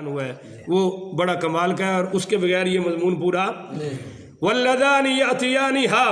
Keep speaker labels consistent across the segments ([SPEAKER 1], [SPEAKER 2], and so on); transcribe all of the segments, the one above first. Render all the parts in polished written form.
[SPEAKER 1] ہوا ہے وہ بڑا کمال کا ہے، اور اس کے بغیر یہ مضمون پورا واللذان یاتیانھا،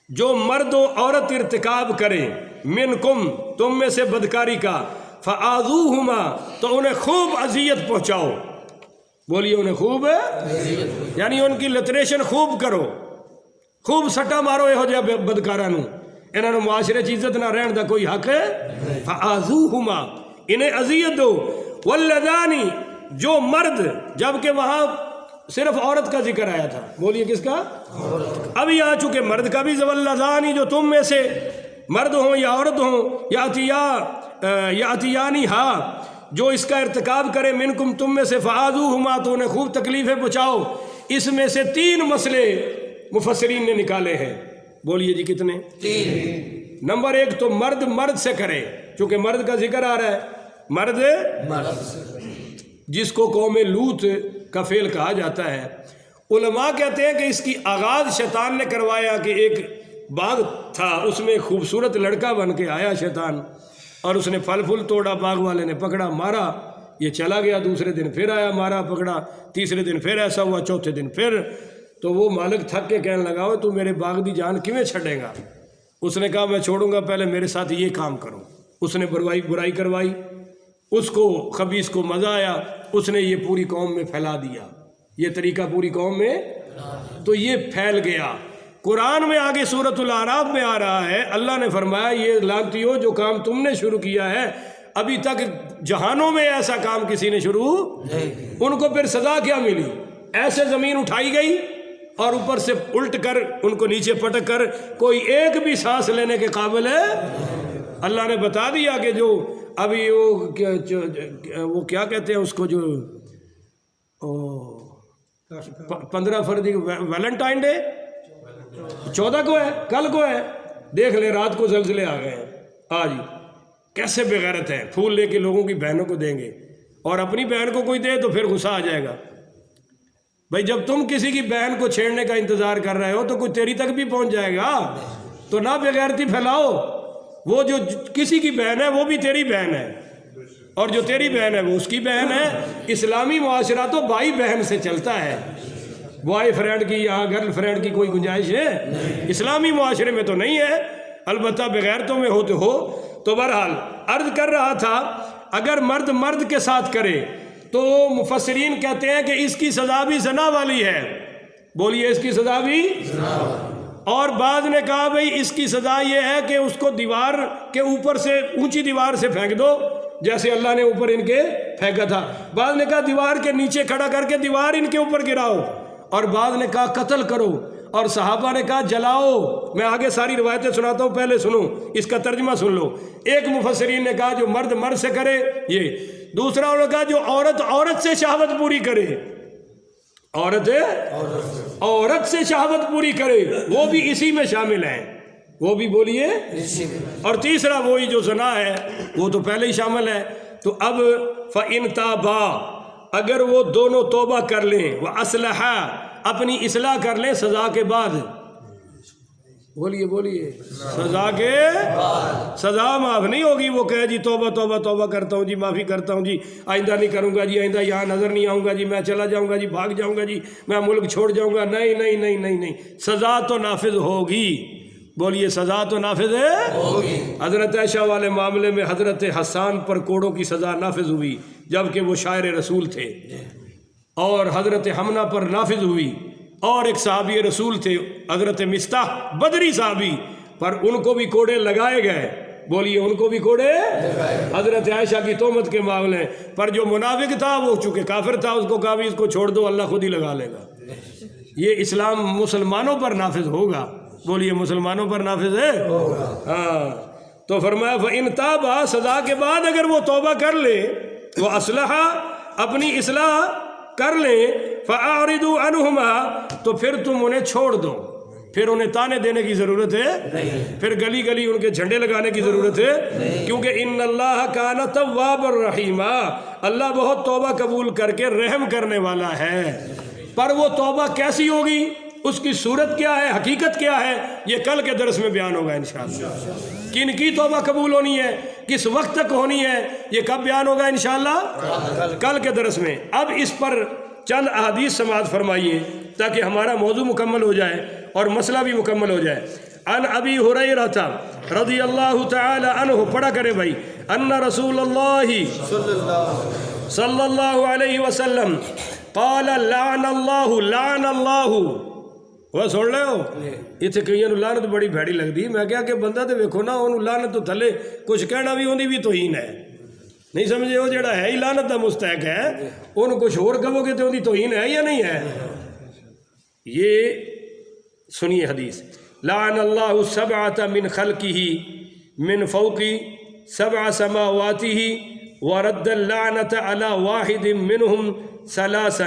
[SPEAKER 1] جو مرد و عورت ارتکاب کرے منکم، تم میں سے بدکاری کا، فآذوہما، تو انہیں خوب اذیت پہنچاؤ. بولیے انہیں خوب یعنی ان کی لتریشن خوب کرو، خوب سٹا مارو یہو جہاں بدکاراں نوں، انہاں نوں معاشرے چ عزت نہ رہن دا کوئی حق ہے. فآذوہما، انہیں اذیت دو. واللذان، جو مرد، جبکہ وہاں صرف عورت کا ذکر آیا تھا، بولیے کس کا؟ ابھی آ چکے مرد کا بھی. واللذان، جو تم میں سے مرد ہوں یا عورت ہوں، یاتیانھا، جو اس کا ارتکاب کرے منکم، تم میں سے، فآذوہما، تو انہیں خوب تکلیفیں پہنچاؤ. اس میں سے 3 مسئلے مفسرین نے نکالے ہیں. بولیے جی کتنے؟ 3. نمبر 1 تو مرد سے کرے، چونکہ مرد کا ذکر آ رہا ہے. مرد جس کو قوم لوط کا فعل کہا جاتا ہے. علماء کہتے ہیں کہ اس کی آغاز شیطان نے کروایا کہ ایک باغ تھا، اس میں خوبصورت لڑکا بن کے آیا شیطان، اور اس نے پھل توڑا، باغ والے نے پکڑا مارا، یہ چلا گیا. دوسرے دن پھر آیا، مارا پکڑا. تیسرے دن پھر ایسا ہوا، چوتھے دن پھر. تو وہ مالک تھک کے کہنے لگا تو میرے باغ دی جان کیویں چھڑے گا؟ اس نے کہا میں چھوڑوں گا، پہلے میرے ساتھ یہ کام کرو. اس نے برائی کروائی، اس کو خبیث کو مزہ آیا، اس نے یہ پوری قوم میں پھیلا دیا، یہ طریقہ پوری قوم میں، تو یہ پھیل گیا. قرآن میں آگے سورۃ الاعراف میں آ رہا ہے، اللہ نے فرمایا یہ لعنتیو جو کام تم نے شروع کیا ہے، ابھی تک جہانوں میں ایسا کام کسی نے شروع نہیں. ان کو پھر سزا کیا ملی؟ ایسے زمین اٹھائی گئی اور اوپر سے الٹ کر ان کو نیچے پٹک کر کوئی ایک بھی سانس لینے کے قابل ہے. اللہ نے بتا دیا کہ جو ابھی وہ کیا کہتے ہیں اس کو، جو 15 فروری ویلنٹائن ڈے 14 کو ہے، کل کو ہے، دیکھ لیں رات کو زلزلے آ گئے ہیں. آج کیسے بغیرت ہیں، پھول لے کے لوگوں کی بہنوں کو دیں گے، اور اپنی بہن کو کوئی دے تو پھر غصہ آ جائے گا. بھائی جب تم کسی کی بہن کو چھیڑنے کا انتظار کر رہے ہو تو کوئی تیری تک بھی پہنچ جائے گا. تو نہ بغیرتی پھیلاؤ. وہ جو کسی کی بہن ہے وہ بھی تیری بہن ہے، اور جو تیری بہن ہے وہ اس کی بہن ہے. اسلامی معاشرہ تو بھائی بہن سے چلتا ہے، بوائے فرینڈ کی یا گرل فرینڈ کی کوئی گنجائش ہے؟ اسلامی معاشرے میں تو نہیں ہے، البتہ بغیرتوں میں ہوتے ہو. تو بہرحال عرض کر رہا تھا، اگر مرد کے ساتھ کرے تو مفسرین کہتے ہیں کہ اس کی سزا بھی زنا والی ہے. بولیے اس کی سزا بھی، اور بعض نے کہا بھئی اس کی سزا یہ ہے کہ اس کو دیوار کے اوپر سے، اونچی دیوار سے پھینک دو جیسے اللہ نے اوپر ان کے پھینکا تھا. بعض نے کہا دیوار کے نیچے کھڑا کر کے دیوار ان کے اوپر گراؤ، اور بعض نے کہا قتل کرو، اور صحابہ نے کہا جلاؤ. میں آگے ساری روایتیں سناتا ہوں، پہلے سنو، اس کا ترجمہ سن لو. ایک مفسرین نے کہا جو مرد سے کرے یہ، دوسرا انہوں نے کہا جو عورت سے شہوت پوری کرے، عورت سے شہوت پوری کرے، وہ بھی اسی میں شامل ہیں، وہ بھی بولیے. اور تیسرا وہی جو زنا ہے وہ تو پہلے ہی شامل ہے. تو اب فَإِن تَابَا، اگر وہ دونوں توبہ کر لیں، وَأَصْلَحَا، اپنی اصلاح کر لیں سزا کے بعد. بولیے سزا کے سزا معاف نہیں ہوگی. وہ کہے جی توبہ کرتا ہوں جی، معافی کرتا ہوں جی، آئندہ نہیں کروں گا جی، آئندہ یہاں نظر نہیں آؤں گا جی، میں چلا جاؤں گا جی، بھاگ جاؤں گا جی، میں ملک چھوڑ جاؤں گا. نہیں، سزا تو نافذ ہوگی. بولیے سزا تو نافذ ہوگی. حضرت عائشہ والے معاملے میں حضرت حسان پر کوڑوں کی سزا نافذ ہوئی جبکہ وہ شاعر رسول تھے، اور حضرت حمنہ پر نافذ ہوئی. اور ایک صحابی رسول تھے حضرت مستح بدری صحابی، پر ان کو بھی کوڑے لگائے گئے. بولیے ان کو بھی کوڑے. حضرت عائشہ کی تہمت کے معاملے پر جو منافق تھا وہ چونکہ کافر تھا، اس کو کہا بھی اس کو چھوڑ دو، اللہ خود ہی لگا لے گا. یہ اسلام مسلمانوں پر نافذ ہوگا. بولیے مسلمانوں پر نافذ ہے. ہاں تو فرمایا فَإِن تَابَا، سزا کے بعد اگر وہ توبہ کر لے، وہ اصلحہ، اپنی اصلاح کر لیں، فَأَعْرِضُوا عَنْهُمَا، تو پھر تم انہیں چھوڑ دو. پھر انہیں تانے دینے کی ضرورت ہے نہیں، پھر گلی ان کے جھنڈے لگانے کی ضرورت ہے نہیں، کیونکہ ان اللہ کان توابا رحیما، اللہ بہت توبہ قبول کر کے رحم کرنے والا ہے. پر وہ توبہ کیسی ہوگی، اس کی صورت کیا ہے، حقیقت کیا ہے، یہ کل کے درس میں بیان ہوگا انشاءاللہ. کن کی توبہ قبول ہونی ہے؟ کس وقت تک ہونی ہے یہ کب بیان ہوگا انشاءاللہ کل کے درس میں. اب اس پر چند احادیث سماعت فرمائیے تاکہ ہمارا موضوع مکمل ہو جائے اور مسئلہ بھی مکمل ہو جائے. ان ابی ہریرہ رضی اللہ تعالی عنہ، پڑھا کرے بھائی، ان رسول اللہ صلی اللہ علیہ وسلم قال لعن اللہ وہ سن لے ہو اتنے کئی لعنت بڑی بھیڑی لگتی. میں کہا کہ بندہ تو ویکھو نا انہوں لعنت تو تھلے کچھ کہنا بھی ہوندی بھی توہین ہے، نہیں سمجھے؟ وہ جڑا ہے ہی لعنت دا مستحق ہے انہوں کچھ اور کہو گے تو اندی توہین ہے یا نہیں ہے؟ یہ سنیے حدیث. لعن اللہ سبعۃ من خلقہ من فوق سبع سماواتہ ورد اللعنۃ علی واحد منہم ثلاثا.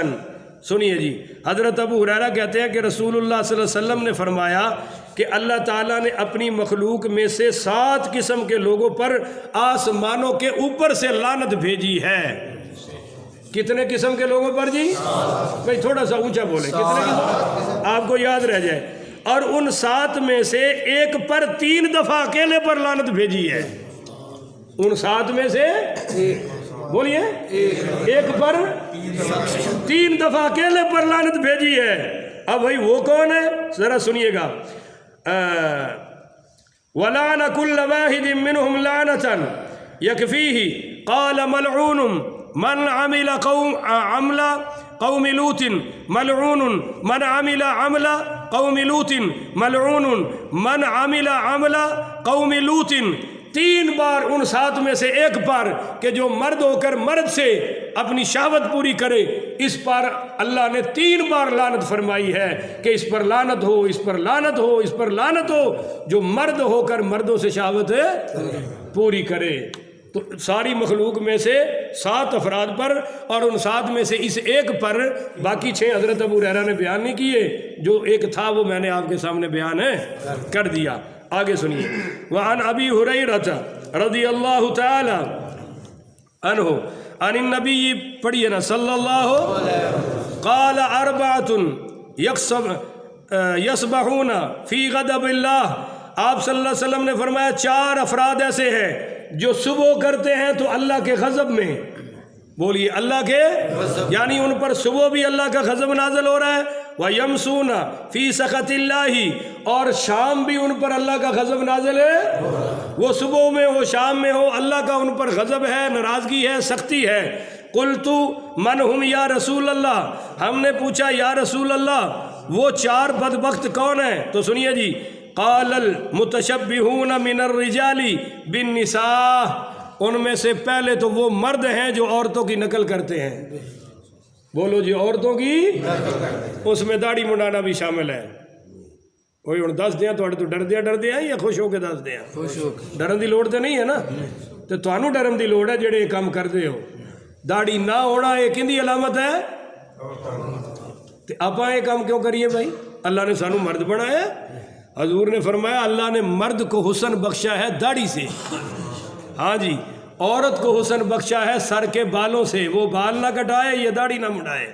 [SPEAKER 1] سنیے جی، حضرت ابو ہریرہ کہتے ہیں کہ رسول اللہ صلی اللہ علیہ وسلم نے فرمایا کہ اللہ تعالیٰ نے اپنی مخلوق میں سے 7 قسم کے لوگوں پر آسمانوں کے اوپر سے لعنت بھیجی ہے. کتنے قسم کے لوگوں پر جی؟ بھائی تھوڑا سا اونچا بولے، کتنے قسم آپ کو یاد رہ جائے. اور ان 7 میں سے ایک پر 3 دفعہ اکیلے پر لعنت بھیجی ہے. ان 7 میں سے بولیے ایک پر 3 دفعہ اکیلے پر لعنت بھیجی ہے. اب بھائی وہ کون ہے ذرا سنیے گا. وَلَعْنَ كُلَّ وَاحِدٍ مِّنْهُمْ لَعْنَةً يَكْفِيهِ قَالَ مَلْعُونٌ مَنْ عَمِلَ عَمْلَ قَوْمِ لُوطٍ مَلْعُونٌ مَنْ عَمِلَ عَمْلَ قَوْمِ لُوطٍ مَلْعُونٌ مَنْ عَمِلَ عَمْلَ قَوْمِ لُوطٍ. 3 بار ان 7 میں سے ایک پر کہ جو مرد ہو کر مرد سے اپنی شہوت پوری کرے، اس پر اللہ نے 3 بار لعنت فرمائی ہے کہ اس پر لعنت ہو، اس پر لعنت ہو، اس پر لعنت ہو، جو مرد ہو کر مردوں سے شہوت پوری کرے. تو ساری مخلوق میں سے 7 افراد پر اور ان 7 میں سے اس ایک پر، باقی 6 حضرت ابو ہریرہ نے بیان نہیں کیے، جو ایک تھا وہ میں نے آپ کے سامنے بیان کر دیا. آگے سنیے. وعن ابی ہریرہ رضی اللہ تعالی عنہ عن النبی، پڑھیے نا، صلی اللہ قال 4 یسبحون فی غضب اللہ. آپ صلی اللہ علیہ وسلم نے فرمایا 4 افراد ایسے ہیں جو صبح کرتے ہیں تو اللہ کے غضب میں، بولیے اللہ کے، یعنی ان پر صبح بھی اللہ کا غضب نازل ہو رہا ہے. وَيَمْسُونَ فِي سَخَطِ اللَّهِ، اور شام بھی ان پر اللہ کا غضب نازل ہے. وہ صبح میں ہو شام میں ہو، اللہ کا ان پر غضب ہے، ناراضگی ہے، سختی ہے. قُلْتُ مَنْ هُمْ یا رسول اللہ، ہم نے پوچھا یا رسول اللہ وہ 4 بدبخت کون ہیں؟ تو سنیے جی. قال المتشبہون من الرجال بالنساء، ان میں سے پہلے تو وہ مرد ہیں جو عورتوں کی نقل کرتے ہیں. بولو جی، عورتوں کی، اس میں داڑھی منڈانا بھی شامل ہے. کوئی ہوں دس دیا تو ڈردے ہیں یا خوش ہو کے دس دیا؟ ڈرن دی لوڑ تو نہیں ہے نا. تو تھانوں ڈرن دی لوڑ ہے جڑے یہ کام کرتے ہو. داڑھی نہ ہونا یہ کہندی علامت ہے؟ تو آپ یہ کام کیوں کریے بھائی؟ اللہ نے سانو مرد بنایا. حضور نے فرمایا اللہ نے مرد کو حسن بخشا ہے داڑھی سے، ہاں جی، عورت کو حسن بخشا ہے سر کے بالوں سے، وہ بال نہ کٹائے، یہ داڑھی نہ مڈائے.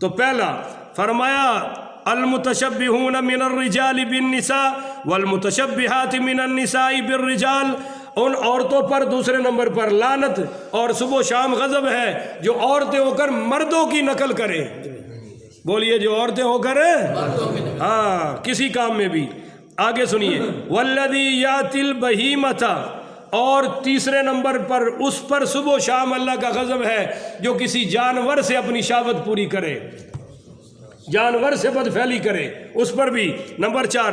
[SPEAKER 1] تو پہلا فرمایا المتشبہون من الرجال بالنساء والمتشبہات من النساء بالرجال، ان عورتوں پر دوسرے نمبر پر لعنت اور صبح و شام غضب ہے جو عورتیں ہو کر مردوں کی نقل کرے. بولیے جو عورتیں ہو کر، ہاں، کسی کام میں بھی. آگے سنیے. والذی یاتی البہیمۃ، اور تیسرے نمبر پر اس پر صبح و شام اللہ کا غضب ہے جو کسی جانور سے اپنی شہوت پوری کرے، جانور سے بدفعلی کرے، اس پر بھی. نمبر 4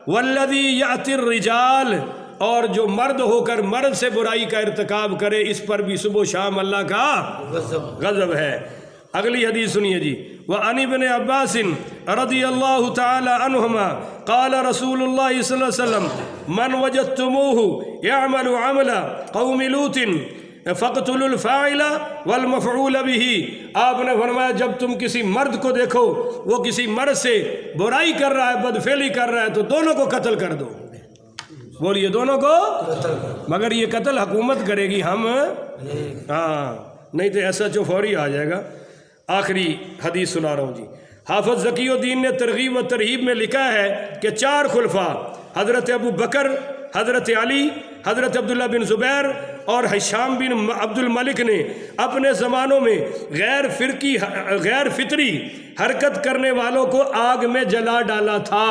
[SPEAKER 1] والذی یاتی الرجال، اور جو مرد ہو کر مرد سے برائی کا ارتکاب کرے، اس پر بھی صبح و شام اللہ کا غضب ہے. اگلی حدیث سنیے جی. وعن ابن عباس رضی اللہ تعالی عنہما قال رسول اللہ صلی اللہ علیہ وسلم من وجدتموه يعمل عمل قوم لوط فاقتلوا الفاعل والمفعول به. آپ نے فرمایا جب تم کسی مرد کو دیکھو وہ کسی مرد سے برائی کر رہا ہے، بدفعلی کر رہا ہے، تو دونوں کو قتل کر دو. بولیے دونوں کو، مگر یہ قتل حکومت کرے گی، ہم ہاں نہیں تو ایسا جو فوری آ جائے گا. آخری حدیث سنا رہا ہوں جی. حافظ ذکی الدین نے ترغیب و ترہیب میں لکھا ہے کہ 4 خلفاء حضرت ابو بکر، حضرت علی، حضرت عبداللہ بن زبیر اور ہشام بن عبد الملک نے اپنے زمانوں میں غیر فطری حرکت کرنے والوں کو آگ میں جلا ڈالا تھا.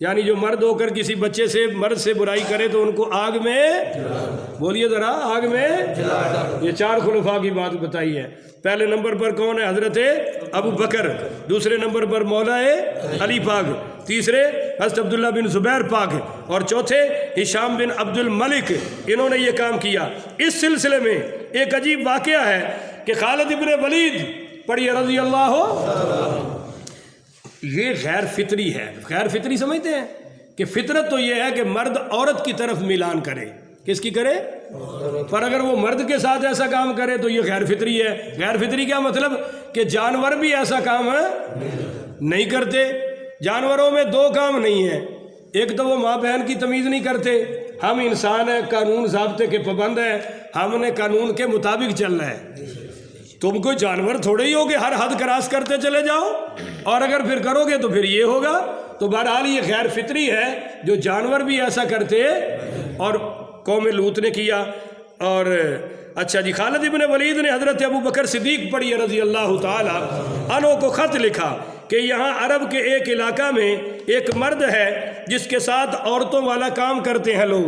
[SPEAKER 1] یعنی جو مرد ہو کر کسی بچے سے مرد سے برائی کرے تو ان کو آگ میں بولیے ذرا آگ میں. یہ 4 خلفاء کی بات بتائی ہے. پہلے نمبر پر کون ہے؟ حضرت ابو بکر. دوسرے نمبر پر مولا علی پاک. تیسرے حضرت عبداللہ بن زبیر پاک. اور چوتھے ہشام بن عبد الملک. انہوں نے یہ کام کیا. اس سلسلے میں ایک عجیب واقعہ ہے کہ خالد ابن ولید پڑھیے رضی اللہ، یہ غیر فطری ہے. غیر فطری سمجھتے ہیں کہ فطرت تو یہ ہے کہ مرد عورت کی طرف میلان کرے. کس کی کرے؟ پر اگر وہ مرد کے ساتھ ایسا کام کرے تو یہ غیر فطری ہے. غیر فطری کیا مطلب؟ کہ جانور بھی ایسا کام نہیں کرتے. جانوروں میں 2 کام نہیں ہیں. ایک تو وہ ماں بہن کی تمیز نہیں کرتے. ہم انسان ہیں، قانون ضابطے کے پابند ہیں، ہم نے قانون کے مطابق چلنا ہے. تم کوئی جانور تھوڑے ہی ہو کہ ہر حد کراس کرتے چلے جاؤ، اور اگر پھر کرو گے تو پھر یہ ہوگا. تو بہرحال یہ غیر فطری ہے جو جانور بھی ایسا کرتے، اور قوم لوط نے کیا. اور اچھا جی، خالد ابن ولید نے حضرت ابو بکر صدیق پڑھی رضی اللہ تعالی عنہ کو خط لکھا کہ یہاں عرب کے ایک علاقہ میں ایک مرد ہے جس کے ساتھ عورتوں والا کام کرتے ہیں لوگ.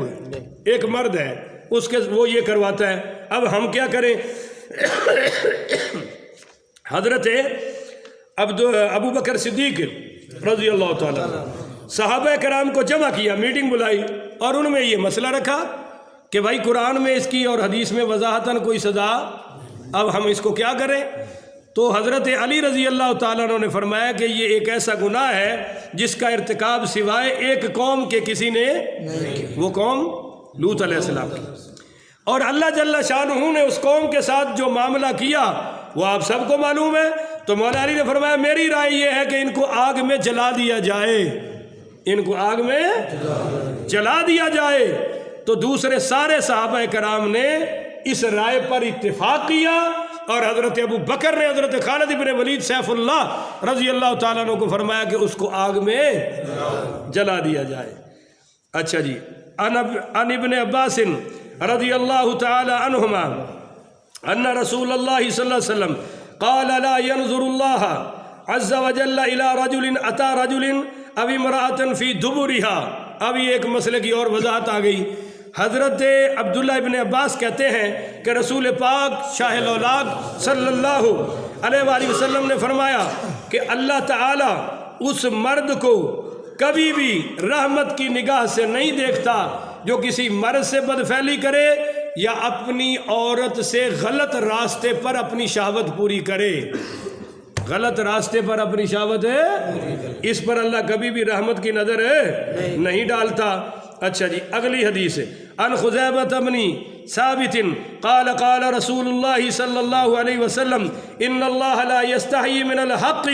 [SPEAKER 1] ایک مرد ہے، اس کے وہ یہ کرواتا ہے. اب ہم کیا کریں؟ حضرت ابو بکر صدیق رضی اللہ تعالیٰ صحابہ کرام کو جمع کیا، میٹنگ بلائی، اور ان میں یہ مسئلہ رکھا کہ بھائی قرآن میں اس کی اور حدیث میں وضاحتاً کوئی سزا، اب ہم اس کو کیا کریں؟ تو حضرت علی رضی اللہ تعالیٰ عنہ نے فرمایا کہ یہ ایک ایسا گناہ ہے جس کا ارتکاب سوائے ایک قوم کے کسی نے، وہ قوم لوط علیہ السلام کی. اور اللہ جل شانہ نے اس قوم کے ساتھ جو معاملہ کیا وہ آپ سب کو معلوم ہے. تو مولا علی نے فرمایا میری رائے یہ ہے کہ ان کو آگ میں جلا دیا جائے. ان کو آگ میں جلا دیا جائے. تو دوسرے سارے صحابہ کرام نے اس رائے پر اتفاق کیا، اور حضرت ابو بکر نے حضرت خالد ابن ولید سیف اللہ رضی اللہ تعالیٰ عنہ کو فرمایا کہ اس کو آگ میں جلا دیا جائے. اچھا جی، ان ابن عباس رضی اللہ تعالی عنہما ان رسول اللہ صلی اللہ علیہ وسلم قال لا ينظر اللہ عز وجل الى رجل اتى رجل او امرأة في دبرها. اب یہ ایک مسئلے کی اور وضاحت آ گئی. حضرت عبداللہ ابن عباس کہتے ہیں کہ رسول پاک شاہ الاولاق صلی اللہ علیہ وآلہ وسلم نے فرمایا کہ اللہ تعالی اس مرد کو کبھی بھی رحمت کی نگاہ سے نہیں دیکھتا جو کسی مرد سے بدفعلی کرے یا اپنی عورت سے غلط راستے پر اپنی شہوت پوری کرے. غلط راستے پر اپنی شہوت اس پر اللہ کبھی بھی رحمت کی نظر نہیں ڈالتا. اچھا جی، اگلی حدیث ان خزیبہ بن ثابت قال قال رسول اللہ صلی اللہ علیہ وسلم ان اللہ لا یستحیی من الحق.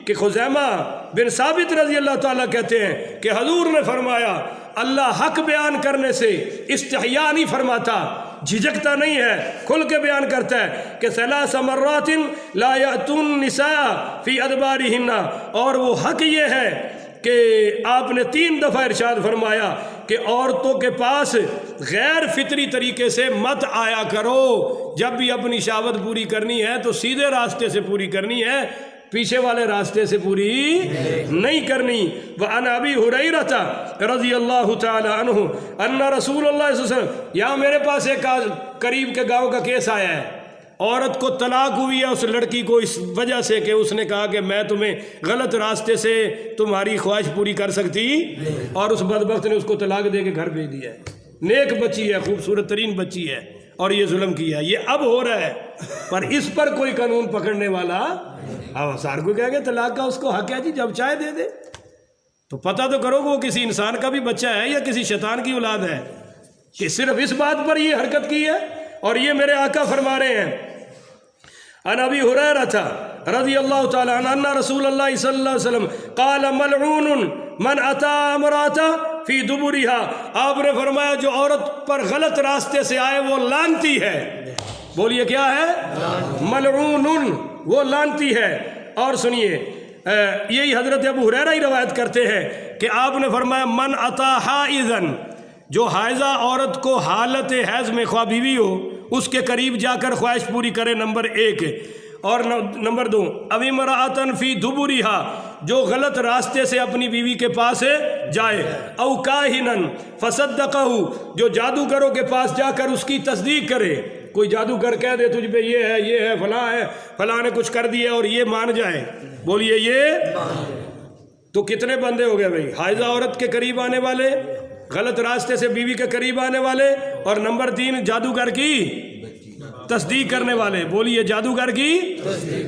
[SPEAKER 1] کہ خزیمہ بن ثابت رضی اللہ تعالیٰ کہتے ہیں کہ حضور نے فرمایا اللہ حق بیان کرنے سے استحیاء نہیں فرماتا، جھجکتا نہیں ہے، کھل کے بیان کرتا ہے کہ ثلاث مرات لا یأتون النساء فی ادبارہن. اور وہ حق یہ ہے کہ آپ نے 3 دفعہ ارشاد فرمایا کہ عورتوں کے پاس غیر فطری طریقے سے مت آیا کرو. جب بھی اپنی شہوت پوری کرنی ہے تو سیدھے راستے سے پوری کرنی ہے، پیچھے والے راستے سے پوری نہیں کرنی. وعن ابی ہریرہ رضی اللہ تعالی عنہ ان رسول اللہ صلی اللہ علیہ وسلم، یہاں میرے پاس ایک قریب کے گاؤں کا کیس آیا ہے. عورت کو طلاق ہوئی ہے اس لڑکی کو اس وجہ سے کہ اس نے کہا کہ میں تمہیں غلط راستے سے تمہاری خواہش پوری کر سکتی، اور اس بدبخت نے اس کو طلاق دے کے گھر بھیج دیا ہے. نیک بچی ہے، خوبصورت ترین بچی ہے، اور یہ ظلم کیا ہے. یہ اب ہو رہا ہے، پر اس پر کوئی قانون پکڑنے والا سار کو کہہ گیا طلاق کا اس کو حق ہے جی، جب چاہے دے دے. تو پتہ تو کرو کہ وہ کسی انسان کا بھی بچہ ہے یا کسی شیطان کی اولاد ہے کہ صرف اس بات پر یہ حرکت کی ہے. اور یہ میرے آقا فرما رہے ہیں عن ابی ہریرہ رضی اللہ تعالی عنہ ان رسول اللہ صلی اللہ علیہ وسلم قال ملعون من اتی امرأة فی دبرها. آپ نے فرمایا جو عورت پر غلط راستے سے آئے وہ لعنتی ہے. بولیے کیا ہے؟ ملعون، وہ لعنتی ہے. اور سنیے یہی حضرت ابو ہریرہ ہی روایت کرتے ہیں کہ آپ نے فرمایا من اتی حائضا، جو حائضہ عورت کو حالت حیض میں خواہ بیوی ہو اس کے قریب جا کر خواہش پوری کرے، نمبر 1۔ اور نمبر 2، اوی امرأۃ فی دبرہا، جو غلط راستے سے اپنی بیوی کے پاس جائے، او کاہنن فصدقہ، جو جادوگروں کے پاس جا کر اس کی تصدیق کرے، کوئی جادوگر کہہ دے تجھ پہ یہ ہے فلاں ہے، فلاں نے کچھ کر دیا اور یہ مان جائے، بولیے یہ، تو کتنے بندے ہو گئے بھائی؟ حائضہ عورت کے قریب آنے والے، غلط راستے سے بیوی کے قریب آنے والے، اور نمبر 3 جادوگر کی تصدیق کرنے والے، بولیے جادوگر کی۔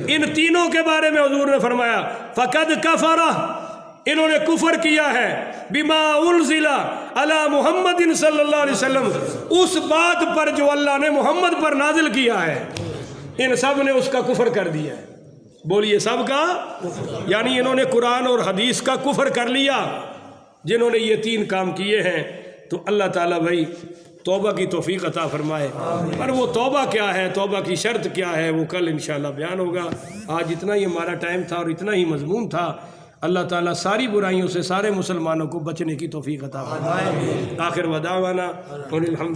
[SPEAKER 1] ان تینوں کے بارے میں حضور نے فرمایا فقد کفر، انہوں نے کفر کیا ہے، بما انزل علی محمد صلی اللہ علیہ وسلم، اس بات پر جو اللہ نے محمد پر نازل کیا ہے، ان سب نے اس کا کفر کر دیا ہے، بولیے سب کا، یعنی انہوں نے قرآن اور حدیث کا کفر کر لیا جنہوں نے یہ 3 کام کیے ہیں۔ تو اللہ تعالیٰ بھائی توبہ کی توفیق عطا فرمائے، پر وہ توبہ کیا ہے، توبہ کی شرط کیا ہے، وہ کل انشاءاللہ بیان ہوگا۔ آج اتنا ہی ہمارا ٹائم تھا اور اتنا ہی مضمون تھا۔ اللہ تعالیٰ ساری برائیوں سے سارے مسلمانوں کو بچنے کی توفیق عطا فرمائے۔ آخر ودعوانا الحمد